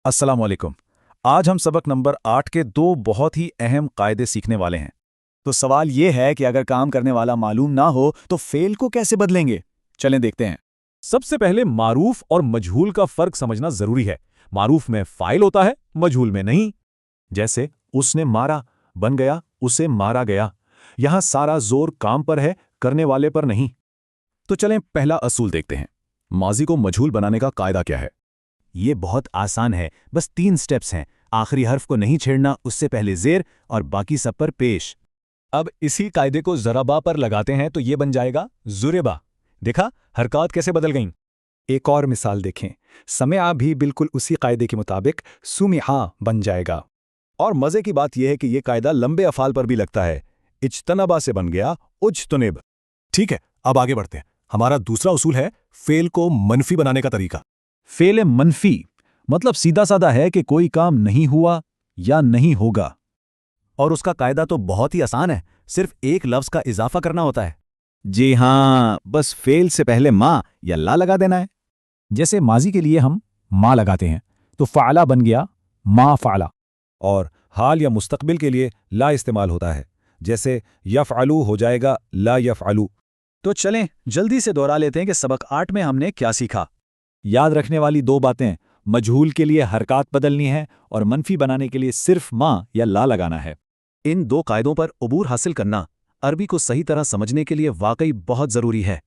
अस्सलाम वालेकुम। आज हम सबक नंबर 8 के दो बहुत ही अहम कायदे सीखने वाले हैं। तो सवाल ये है कि अगर काम करने वाला मालूम ना हो तो फेल को कैसे बदलेंगे। चलें देखते हैं। सबसे पहले मारूफ और मजहूल का फर्क समझना जरूरी है। मारूफ में फाइल होता है, मजहूल में नहीं। जैसे उसने मारा बन गया उसे मारा गया। यहां सारा जोर काम पर है, करने वाले पर नहीं। तो चलें पहला असूल देखते हैं। माजी को मजहूल बनाने का कायदा क्या है? ये बहुत आसान है, बस 3 स्टेप्स हैं। आखिरी हर्फ को नहीं छेड़ना, उससे पहले जेर और बाकी सब पर पेश। अब इसी कायदे को जराबा पर लगाते हैं तो ये बन जाएगा जुरेबा। देखा हरकत कैसे बदल गईं। एक और मिसाल देखें। समया भी बिल्कुल उसी कायदे के मुताबिक सुमिहा बन जाएगा। और मजे की बात यह है कि यह कायदा लंबे अफाल पर भी लगता है। इज्तनबा से बन गया उज्तनिब। ठीक है, अब आगे बढ़ते हैं। हमारा दूसरा उसूल है फेल को मनफी बनाने का तरीका। फेल मनफी मतलब सीधा साधा है कि कोई काम नहीं हुआ या नहीं होगा। और उसका कायदा तो बहुत ही आसान है, सिर्फ एक लफ्ज का इजाफा करना होता है। जी हाँ, बस फेल से पहले माँ या ला लगा देना है। जैसे माजी के लिए हम माँ लगाते हैं तो फ़ाला बन गया माँ फ़ाला। और हाल या मुस्तकबिल के लिए ला इस्तेमाल होता है, जैसे यफ़अलू हो जाएगा ला यफ़अलू। तो चलें जल्दी से दोहरा लेते हैं कि सबक 8 में हमने क्या सीखा। याद रखने वाली 2 बातें, मजहूल के लिए हरकत बदलनी है और मनफी बनाने के लिए सिर्फ माँ या ला लगाना है। इन 2 कायदों पर अबूर हासिल करना अरबी को सही तरह समझने के लिए वाकई बहुत ज़रूरी है।